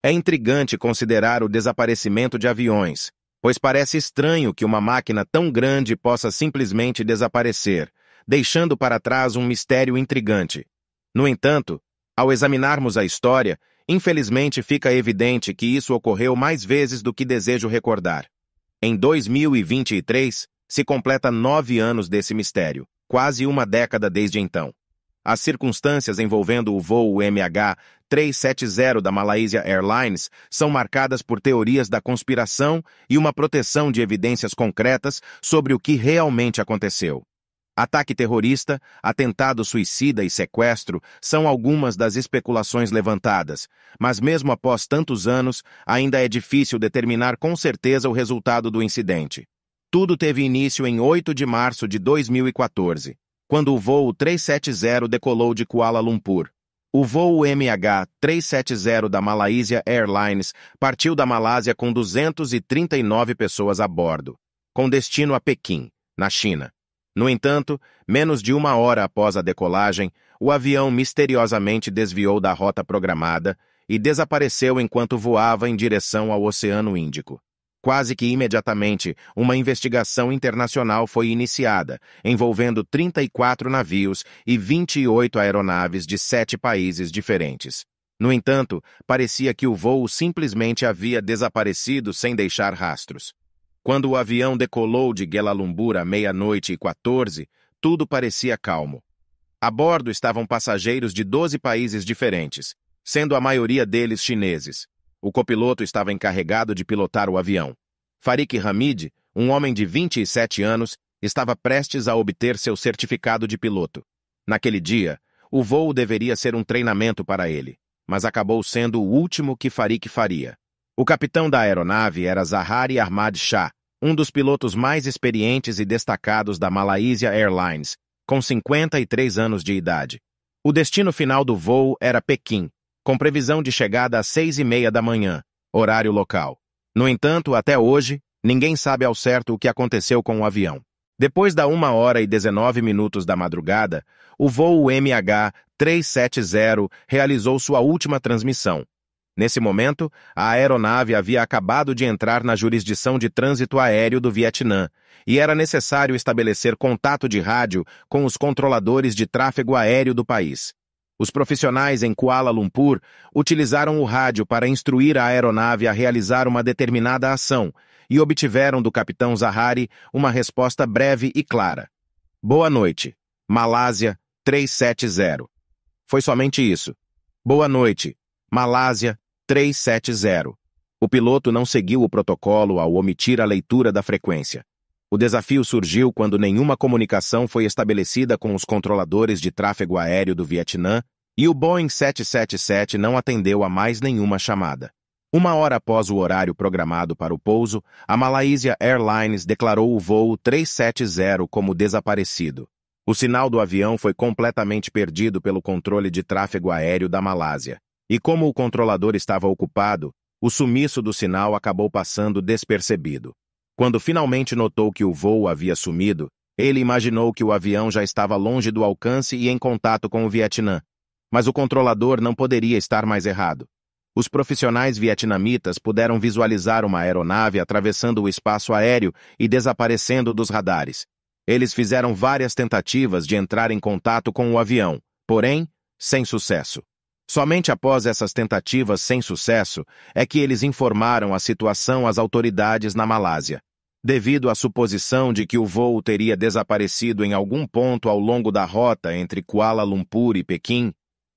É intrigante considerar o desaparecimento de aviões, pois parece estranho que uma máquina tão grande possa simplesmente desaparecer, deixando para trás um mistério intrigante. No entanto, ao examinarmos a história, infelizmente fica evidente que isso ocorreu mais vezes do que desejo recordar. Em 2023, se completa 9 anos desse mistério, quase uma década desde então. As circunstâncias envolvendo o voo MH370 da Malaysia Airlines são marcadas por teorias da conspiração e uma proteção de evidências concretas sobre o que realmente aconteceu. Ataque terrorista, atentado suicida e sequestro são algumas das especulações levantadas, mas mesmo após tantos anos, ainda é difícil determinar com certeza o resultado do incidente. Tudo teve início em 8 de março de 2014. Quando o voo 370 decolou de Kuala Lumpur. O voo MH370 da Malaysia Airlines partiu da Malásia com 239 pessoas a bordo, com destino a Pequim, na China. No entanto, menos de uma hora após a decolagem, o avião misteriosamente desviou da rota programada e desapareceu enquanto voava em direção ao Oceano Índico. Quase que imediatamente, uma investigação internacional foi iniciada, envolvendo 34 navios e 28 aeronaves de 7 países diferentes. No entanto, parecia que o voo simplesmente havia desaparecido sem deixar rastros. Quando o avião decolou de Kuala Lumpur à 00:14, tudo parecia calmo. A bordo estavam passageiros de 12 países diferentes, sendo a maioria deles chineses. O copiloto estava encarregado de pilotar o avião. Farik Hamid, um homem de 27 anos, estava prestes a obter seu certificado de piloto. Naquele dia, o voo deveria ser um treinamento para ele, mas acabou sendo o último que Farik faria. O capitão da aeronave era Zahari Ahmad Shah, um dos pilotos mais experientes e destacados da Malaysia Airlines, com 53 anos de idade. O destino final do voo era Pequim, com previsão de chegada às 6:30 da manhã, horário local. No entanto, até hoje, ninguém sabe ao certo o que aconteceu com o avião. Depois da 1h19 da madrugada, o voo MH370 realizou sua última transmissão. Nesse momento, a aeronave havia acabado de entrar na jurisdição de trânsito aéreo do Vietnã e era necessário estabelecer contato de rádio com os controladores de tráfego aéreo do país. Os profissionais em Kuala Lumpur utilizaram o rádio para instruir a aeronave a realizar uma determinada ação e obtiveram do capitão Zahari uma resposta breve e clara. Boa noite, Malásia 370. Foi somente isso. Boa noite, Malásia 370. O piloto não seguiu o protocolo ao omitir a leitura da frequência. O desafio surgiu quando nenhuma comunicação foi estabelecida com os controladores de tráfego aéreo do Vietnã e o Boeing 777 não atendeu a mais nenhuma chamada. 1 hora após o horário programado para o pouso, a Malaysia Airlines declarou o voo 370 como desaparecido. O sinal do avião foi completamente perdido pelo controle de tráfego aéreo da Malásia. E como o controlador estava ocupado, o sumiço do sinal acabou passando despercebido. Quando finalmente notou que o voo havia sumido, ele imaginou que o avião já estava longe do alcance e em contato com o Vietnã. Mas o controlador não poderia estar mais errado. Os profissionais vietnamitas puderam visualizar uma aeronave atravessando o espaço aéreo e desaparecendo dos radares. Eles fizeram várias tentativas de entrar em contato com o avião, porém, sem sucesso. Somente após essas tentativas sem sucesso é que eles informaram a situação às autoridades na Malásia. Devido à suposição de que o voo teria desaparecido em algum ponto ao longo da rota entre Kuala Lumpur e Pequim,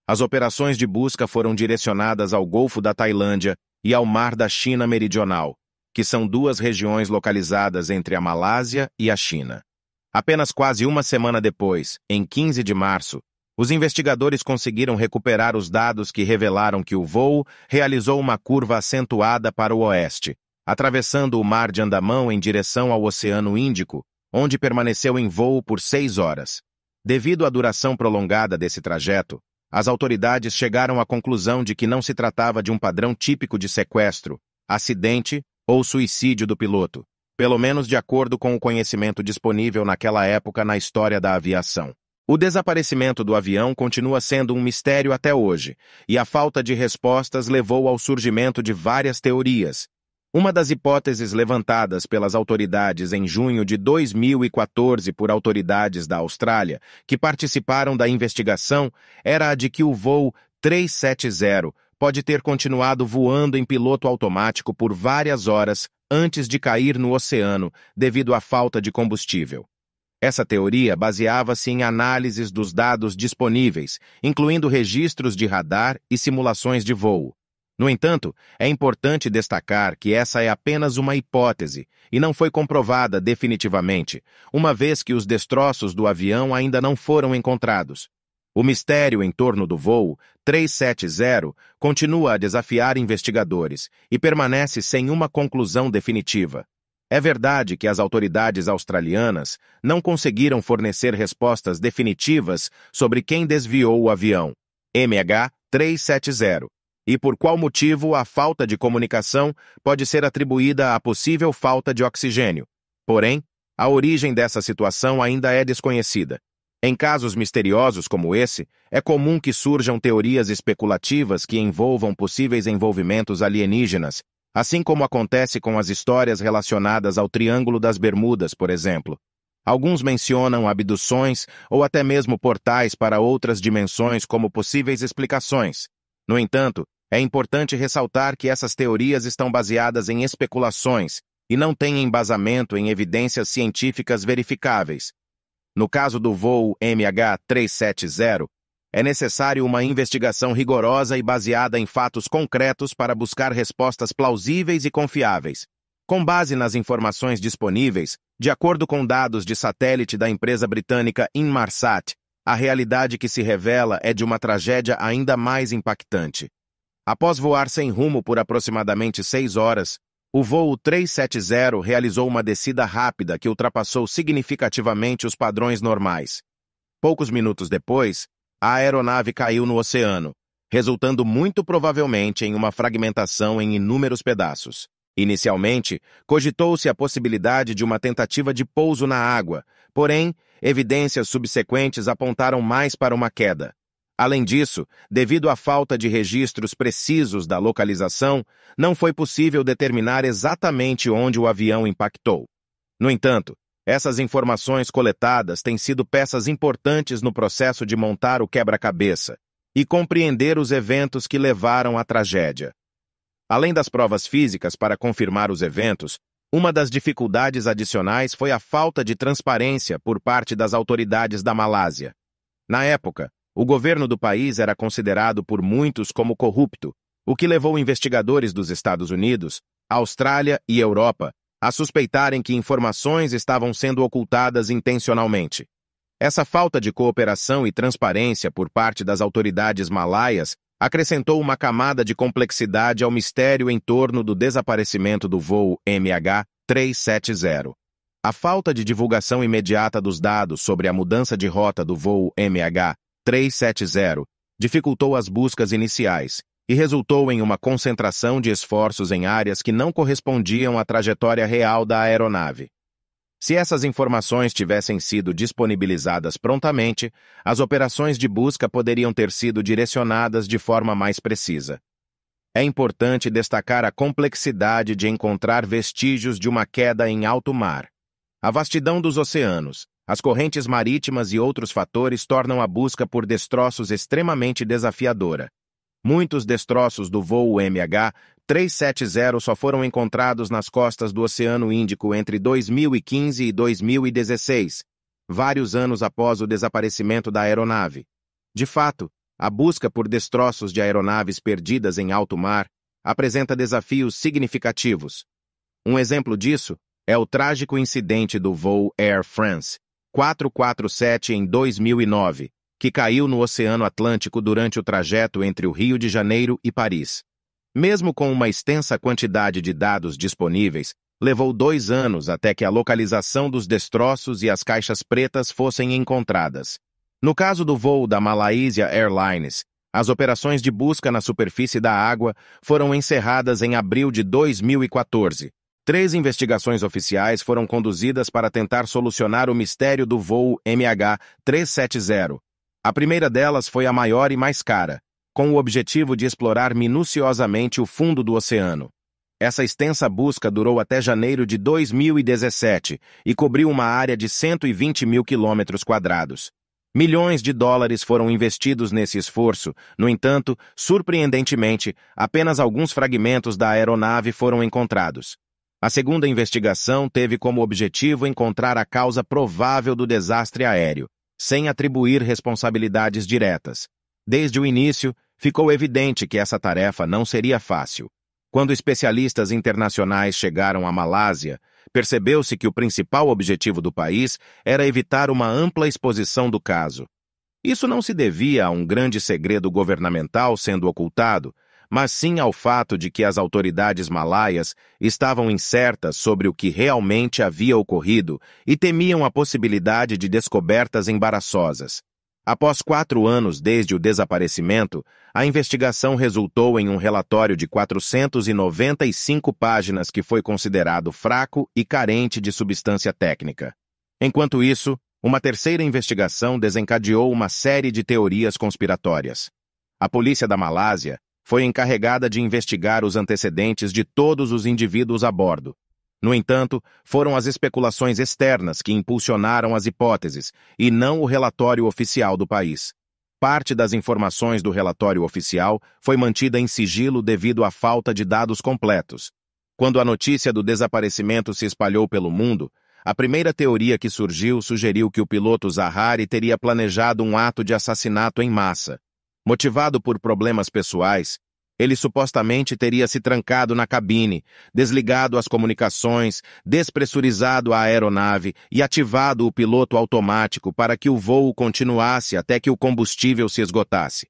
as operações de busca foram direcionadas ao Golfo da Tailândia e ao Mar da China Meridional, que são duas regiões localizadas entre a Malásia e a China. Apenas quase uma semana depois, em 15 de março, os investigadores conseguiram recuperar os dados que revelaram que o voo realizou uma curva acentuada para o oeste, atravessando o Mar de Andamão em direção ao Oceano Índico, onde permaneceu em voo por 6 horas. Devido à duração prolongada desse trajeto, as autoridades chegaram à conclusão de que não se tratava de um padrão típico de sequestro, acidente ou suicídio do piloto, pelo menos de acordo com o conhecimento disponível naquela época na história da aviação. O desaparecimento do avião continua sendo um mistério até hoje, e a falta de respostas levou ao surgimento de várias teorias. Uma das hipóteses levantadas pelas autoridades em junho de 2014 por autoridades da Austrália, que participaram da investigação, era a de que o voo 370 pode ter continuado voando em piloto automático por várias horas antes de cair no oceano devido à falta de combustível. Essa teoria baseava-se em análises dos dados disponíveis, incluindo registros de radar e simulações de voo. No entanto, é importante destacar que essa é apenas uma hipótese e não foi comprovada definitivamente, uma vez que os destroços do avião ainda não foram encontrados. O mistério em torno do voo 370 continua a desafiar investigadores e permanece sem uma conclusão definitiva. É verdade que as autoridades australianas não conseguiram fornecer respostas definitivas sobre quem desviou o avião MH370 e por qual motivo a falta de comunicação pode ser atribuída à possível falta de oxigênio. Porém, a origem dessa situação ainda é desconhecida. Em casos misteriosos como esse, é comum que surjam teorias especulativas que envolvam possíveis envolvimentos alienígenas, assim como acontece com as histórias relacionadas ao Triângulo das Bermudas, por exemplo. Alguns mencionam abduções ou até mesmo portais para outras dimensões como possíveis explicações. No entanto, é importante ressaltar que essas teorias estão baseadas em especulações e não têm embasamento em evidências científicas verificáveis. No caso do voo MH370, é necessário uma investigação rigorosa e baseada em fatos concretos para buscar respostas plausíveis e confiáveis. Com base nas informações disponíveis, de acordo com dados de satélite da empresa britânica Inmarsat, a realidade que se revela é de uma tragédia ainda mais impactante. Após voar sem rumo por aproximadamente 6 horas, o voo 370 realizou uma descida rápida que ultrapassou significativamente os padrões normais. Poucos minutos depois, a aeronave caiu no oceano, resultando muito provavelmente em uma fragmentação em inúmeros pedaços. Inicialmente, cogitou-se a possibilidade de uma tentativa de pouso na água, porém, evidências subsequentes apontaram mais para uma queda. Além disso, devido à falta de registros precisos da localização, não foi possível determinar exatamente onde o avião impactou. No entanto, essas informações coletadas têm sido peças importantes no processo de montar o quebra-cabeça e compreender os eventos que levaram à tragédia. Além das provas físicas para confirmar os eventos, uma das dificuldades adicionais foi a falta de transparência por parte das autoridades da Malásia. Na época, o governo do país era considerado por muitos como corrupto, o que levou investigadores dos Estados Unidos, Austrália e Europa a suspeitarem que informações estavam sendo ocultadas intencionalmente. Essa falta de cooperação e transparência por parte das autoridades malaias acrescentou uma camada de complexidade ao mistério em torno do desaparecimento do voo MH370. A falta de divulgação imediata dos dados sobre a mudança de rota do voo MH370 dificultou as buscas iniciais e resultou em uma concentração de esforços em áreas que não correspondiam à trajetória real da aeronave. Se essas informações tivessem sido disponibilizadas prontamente, as operações de busca poderiam ter sido direcionadas de forma mais precisa. É importante destacar a complexidade de encontrar vestígios de uma queda em alto mar. A vastidão dos oceanos, as correntes marítimas e outros fatores tornam a busca por destroços extremamente desafiadora. Muitos destroços do voo MH370 só foram encontrados nas costas do Oceano Índico entre 2015 e 2016, vários anos após o desaparecimento da aeronave. De fato, a busca por destroços de aeronaves perdidas em alto mar apresenta desafios significativos. Um exemplo disso é o trágico incidente do voo Air France 447 em 2009, que caiu no Oceano Atlântico durante o trajeto entre o Rio de Janeiro e Paris. Mesmo com uma extensa quantidade de dados disponíveis, levou 2 anos até que a localização dos destroços e as caixas pretas fossem encontradas. No caso do voo da Malaysia Airlines, as operações de busca na superfície da água foram encerradas em abril de 2014, 3 investigações oficiais foram conduzidas para tentar solucionar o mistério do voo MH370. A primeira delas foi a maior e mais cara, com o objetivo de explorar minuciosamente o fundo do oceano. Essa extensa busca durou até janeiro de 2017 e cobriu uma área de 120 mil quilômetros quadrados. Milhões de dólares foram investidos nesse esforço. No entanto, surpreendentemente, apenas alguns fragmentos da aeronave foram encontrados. A segunda investigação teve como objetivo encontrar a causa provável do desastre aéreo, sem atribuir responsabilidades diretas. Desde o início, ficou evidente que essa tarefa não seria fácil. Quando especialistas internacionais chegaram à Malásia, percebeu-se que o principal objetivo do país era evitar uma ampla exposição do caso. Isso não se devia a um grande segredo governamental sendo ocultado, mas sim ao fato de que as autoridades malaias estavam incertas sobre o que realmente havia ocorrido e temiam a possibilidade de descobertas embaraçosas. Após 4 anos desde o desaparecimento, a investigação resultou em um relatório de 495 páginas que foi considerado fraco e carente de substância técnica. Enquanto isso, uma terceira investigação desencadeou uma série de teorias conspiratórias. A polícia da Malásia foi encarregada de investigar os antecedentes de todos os indivíduos a bordo. No entanto, foram as especulações externas que impulsionaram as hipóteses, e não o relatório oficial do país. Parte das informações do relatório oficial foi mantida em sigilo devido à falta de dados completos. Quando a notícia do desaparecimento se espalhou pelo mundo, a primeira teoria que surgiu sugeriu que o piloto Zahari teria planejado um ato de assassinato em massa. Motivado por problemas pessoais, ele supostamente teria se trancado na cabine, desligado as comunicações, despressurizado a aeronave e ativado o piloto automático para que o voo continuasse até que o combustível se esgotasse.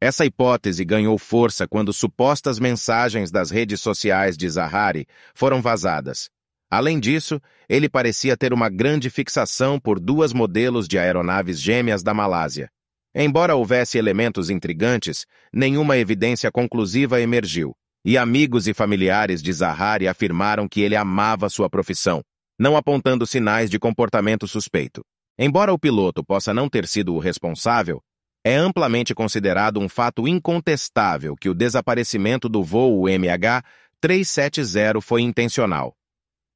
Essa hipótese ganhou força quando supostas mensagens das redes sociais de Zahari foram vazadas. Além disso, ele parecia ter uma grande fixação por 2 modelos de aeronaves gêmeas da Malásia. Embora houvesse elementos intrigantes, nenhuma evidência conclusiva emergiu, e amigos e familiares de Zahari afirmaram que ele amava sua profissão, não apontando sinais de comportamento suspeito. Embora o piloto possa não ter sido o responsável, é amplamente considerado um fato incontestável que o desaparecimento do voo MH370 foi intencional.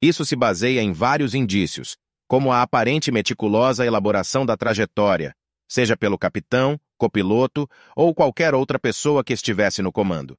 Isso se baseia em vários indícios, como a aparente meticulosa elaboração da trajetória, seja pelo capitão, copiloto ou qualquer outra pessoa que estivesse no comando.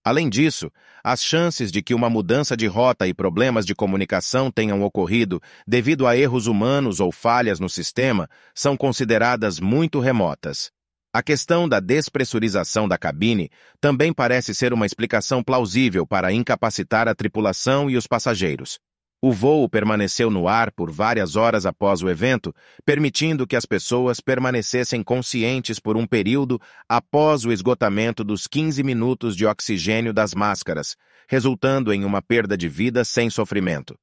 Além disso, as chances de que uma mudança de rota e problemas de comunicação tenham ocorrido devido a erros humanos ou falhas no sistema são consideradas muito remotas. A questão da despressurização da cabine também parece ser uma explicação plausível para incapacitar a tripulação e os passageiros. O voo permaneceu no ar por várias horas após o evento, permitindo que as pessoas permanecessem conscientes por um período após o esgotamento dos 15 minutos de oxigênio das máscaras, resultando em uma perda de vida sem sofrimento.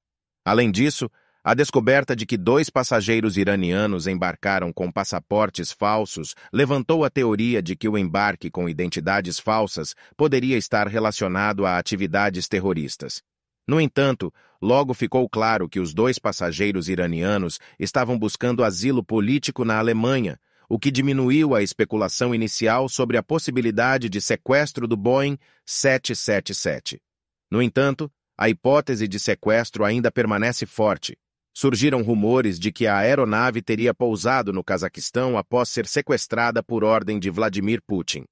Além disso, a descoberta de que 2 passageiros iranianos embarcaram com passaportes falsos levantou a teoria de que o embarque com identidades falsas poderia estar relacionado a atividades terroristas. No entanto, logo ficou claro que os 2 passageiros iranianos estavam buscando asilo político na Alemanha, o que diminuiu a especulação inicial sobre a possibilidade de sequestro do Boeing 777. No entanto, a hipótese de sequestro ainda permanece forte. Surgiram rumores de que a aeronave teria pousado no Cazaquistão após ser sequestrada por ordem de Vladimir Putin.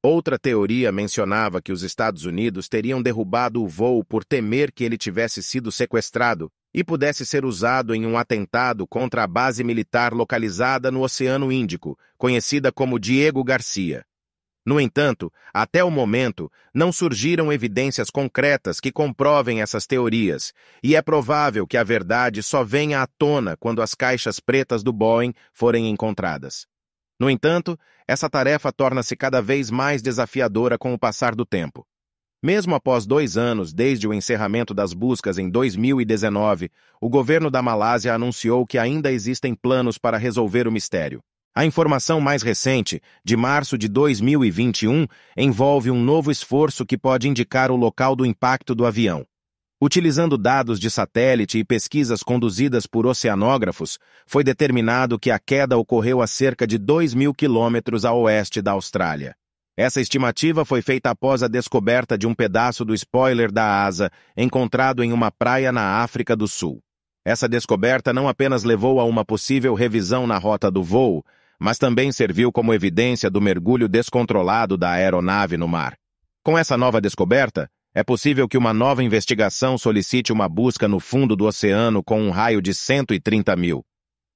Outra teoria mencionava que os Estados Unidos teriam derrubado o voo por temer que ele tivesse sido sequestrado e pudesse ser usado em um atentado contra a base militar localizada no Oceano Índico, conhecida como Diego Garcia. No entanto, até o momento, não surgiram evidências concretas que comprovem essas teorias, e é provável que a verdade só venha à tona quando as caixas pretas do Boeing forem encontradas. No entanto, essa tarefa torna-se cada vez mais desafiadora com o passar do tempo. Mesmo após 2 anos desde o encerramento das buscas em 2019, o governo da Malásia anunciou que ainda existem planos para resolver o mistério. A informação mais recente, de março de 2021, envolve um novo esforço que pode indicar o local do impacto do avião. Utilizando dados de satélite e pesquisas conduzidas por oceanógrafos, foi determinado que a queda ocorreu a cerca de 2.000 quilômetros a oeste da Austrália. Essa estimativa foi feita após a descoberta de um pedaço do spoiler da asa encontrado em uma praia na África do Sul. Essa descoberta não apenas levou a uma possível revisão na rota do voo, mas também serviu como evidência do mergulho descontrolado da aeronave no mar. Com essa nova descoberta, é possível que uma nova investigação solicite uma busca no fundo do oceano com um raio de 130 mil.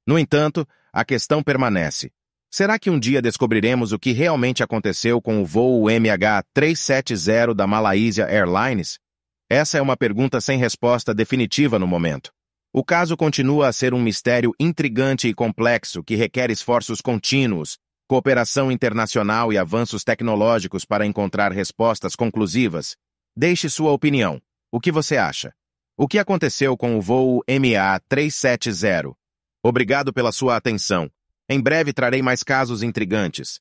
No entanto, a questão permanece. Será que um dia descobriremos o que realmente aconteceu com o voo MH370 da Malaysia Airlines? Essa é uma pergunta sem resposta definitiva no momento. O caso continua a ser um mistério intrigante e complexo que requer esforços contínuos, cooperação internacional e avanços tecnológicos para encontrar respostas conclusivas. Deixe sua opinião. O que você acha? O que aconteceu com o voo MA370? Obrigado pela sua atenção. Em breve trarei mais casos intrigantes.